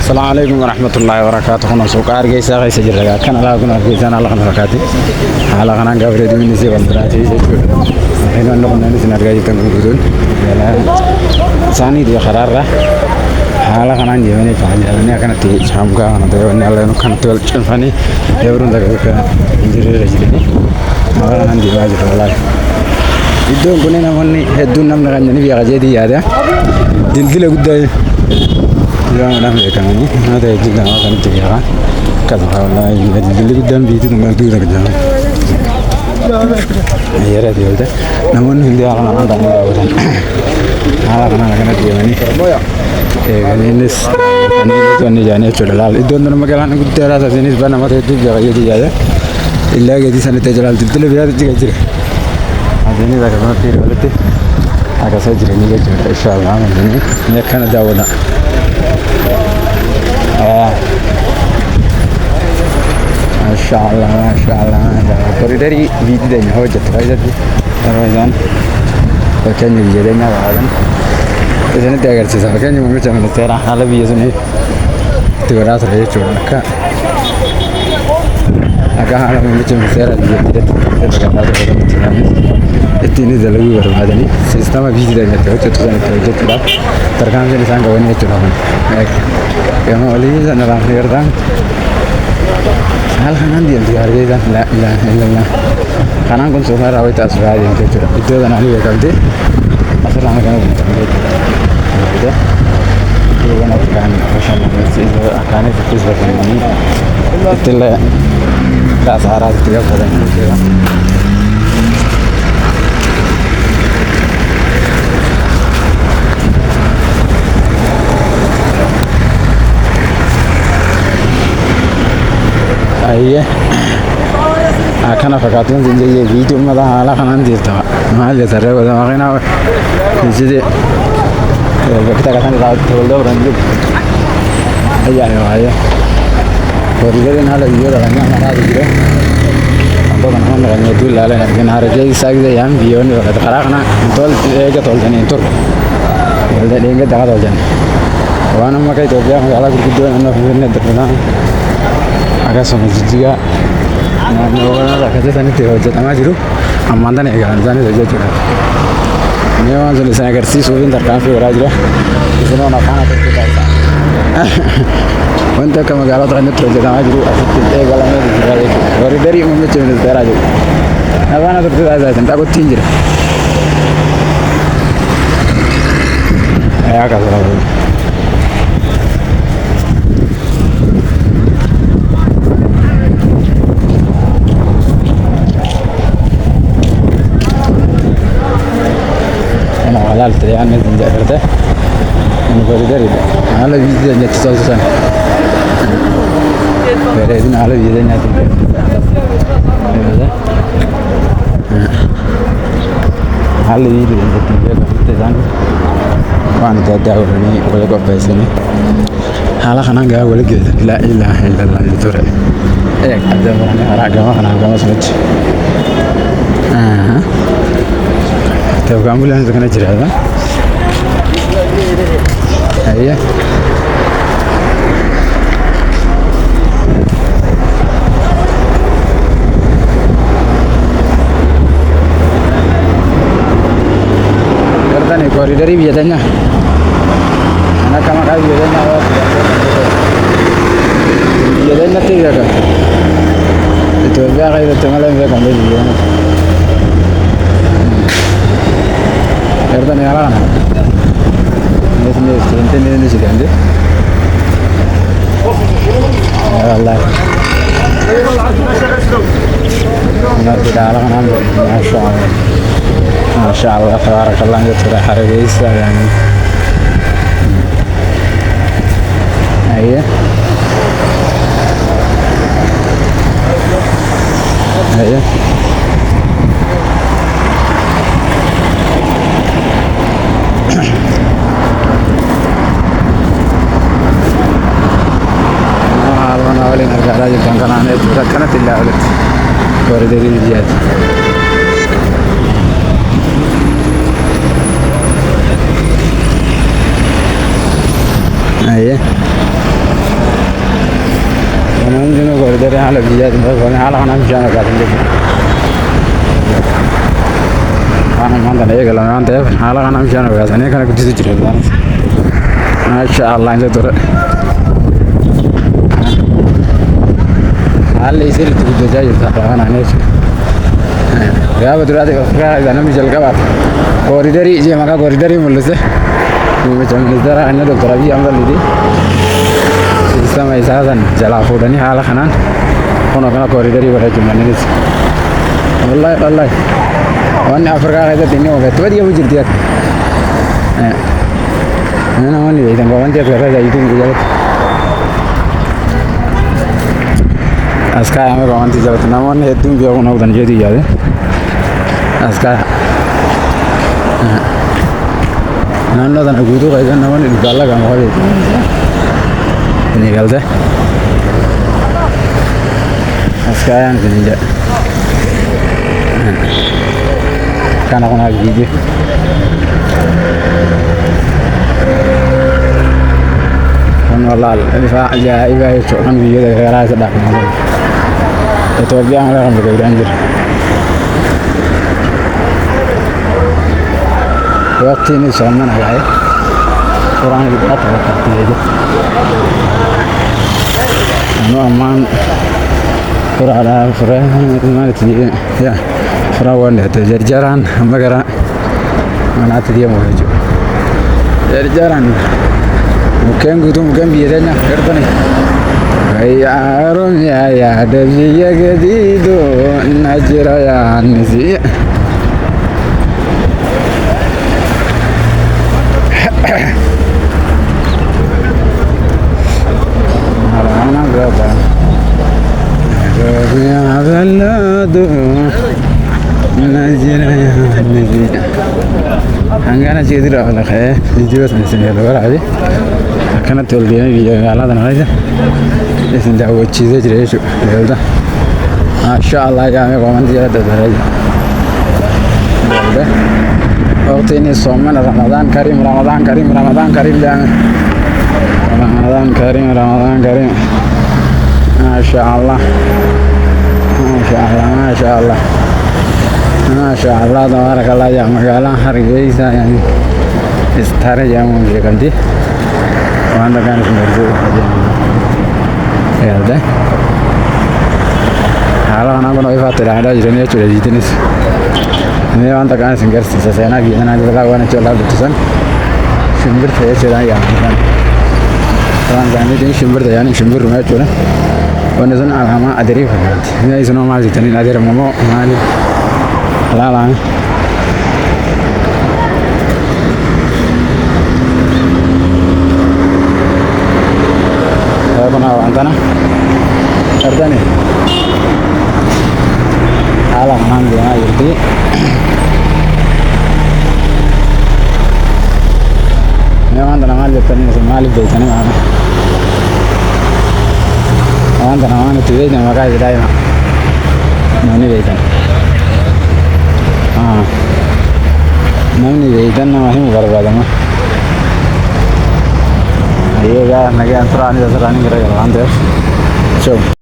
السلام عليكم ورحمة الله وبركاته. أنا سوق أرجع ساعة سجل كان الله كنا أرجع أنا الله كنا ركعتي على كنا قبل يوم نسي بندراتي سجل هنا نقول نسي نرجع يتم بدون ثاني دي قرار على كنا نجيبني فاني أنا كنا تي شام كنا تيوني الله نكنا تول فاني يبرون ذاك كنا إنجيل رجلني على كنا نجيب أجر الله itu gune namanya hedun nam nakan jadi biar aja dia ada dil udah yang nama mereka ni ada juga akan tiga kan kalau ini dil udah bitu nama tu nak jalan ya ada dia udah namun hindi akan ada orang akan dia ni ini tu ni jani cedalal itu nama kalan aku terasa jenis mana mata itu jaga jadi aja illa jadi sana terjalal dil biar juga jadi ini dah kena tiru lagi. Agak saja ni je, insyaAllah ini ni kan ada awalnya. InsyaAllah. Kalau dari video ni, hujat jadi. Teruskan. Bagian ni jadi ni awalnya. Ini dia agar sisa. Bagian ni mungkin jangan terah. Hal biasa ni. Tiada sahaja curang. Agak hal mungkin terah dia tidak terkadang ini jalur baru ada ni. Sistem apa biji dah ni tu, contohnya tu lah. Terkadang jadi sangat banyak tu lah. Yang awalnya sana orang kerja. Hal kanan dia harga dah lah. Kanan pun semua rawat asal dia tu. Itu kan ahli betul tu. Asal orang kanan pun tu. Itu kan akan macam itu akan itu sebab ini. Itulah tak sahara tiga orang tu. Iya, akan apa katakan jadi video mana ala kanan dia tu, mana dia terus ada macam apa, jadi kita katakan kita orang itu, ayah, koridor ni ada video dah, mana ada video, apa kan orang itu lalu nak hari jadi sahaja yang video ni kata kerana tol jadi tur, jadi dia tak tol jadi, orang nama kita dia kalau kita nak film ni terkenal. Agak sama juga. Nah, orang ada kerja sana tu, jadi nama jiru, amandan ni kan, sana tu juga. Ni orang jadi sana kerja suhin terkafi orang juga. Di sana orang kana terkita. Untuk kamu kalau terhadap kerja nama jiru, asal kalau ni juga. Orang dari umumnya cuma terasa juga. Apa nak terkita saja, tak kau tinggal. Agak salah. halal terlihat ni tidak kerja. Ini baru dari. Halal video ni tu sahaja. Beres ini halal video ni tu. Halal video ni tu dia tu jangan. Wan jadi orang ni boleh kau pesen ni. Halal kan angga boleh gitu. La ilaha illallah itu re. Ada orang ni agama kan agama semacam. Tahu kamu yang sekarang cerita? Ayah. Kerana ni koridor ini biasanya, anak kamu kali biasanya awak biasanya tiga kan? Itu biar kita tenggelam dia kembali dia. Kerana ni alam, ni sih kan dia. Allah. Nanti dah alam kan, masya Allah, tabarakallah itu sudah hari biasa yang. Ayah. Ayah. Raja Kankanan itu rakan tidak ada koridor ini dia. Ayah. koridor على بيجات بس على أنا مش أنا قاعد أنا ما عندنا أي كلام أنت على أنا مش أنا قاعد أنا كنا كنت تجري ما شاء الله أنت ترى هل يصير تقول جاي أنا نيش يا بدر هذا أنا مش الكبار koridori je maka koridori mulse macam nizara anya dokter abi amdal ini sama isasan jala fudani hala kanan kono kana koridori pada cuma ini wallahi wanne Afrika itu tini oke tuh dia bujur dia mana wanne itu kawan dia kerja itu juga aska yang kawan dia jalan namun itu dia kono dan jadi ya aska nanda tan agudo kayak naman igala kan hoy ini galde askayan kinja kana kona gigi kon walal fa ja iba itu kan video dari gara sedak itu dia ngelawan begitu anjir waktu ini zaman apa ya orang lebih apa waktu itu anu aman ada itu ya perawan itu jarjaran magara mana tadi mau haju jarjaran mungkin gitu mungkin biarnya kerja nih ya arum ya ada dia gitu najirayan sih Mana berapa? Dunia beladu, Najiraya Najir. Angkana ciri dah lah kaya, video sebenarnya luar aja. Karena tuh dia ni dia ngalah dan aja. Ini dah buat ciri ciri itu, dia dah. Masya Allah ya, komen dia dah aja. Waktu ini soman Ramadan Karim jangan Ramadan Karim Masya Allah tabarakallah ya magalang hargai saya istara yang memberikan di mana kan sebenarnya ya deh kalau anak mau ifat ada jadi sudah di jenis ini orang tak singkir sisa nak gini nanti lawan coba betusan sumber saya coba ya kan orang kami ini sumber rumah coba orang itu agama aderi banget ini itu normal sih jadi aderi mau mali lalang saya pernah antana kerja nih alam nanggung aja memang tanah malik tadi malik dari sana mana memang tanah mana tu dia nama kaya dah mana ni betul mana ni betul nama ni muka berada mah iya kan lagi antara ni kira-kira lantas coba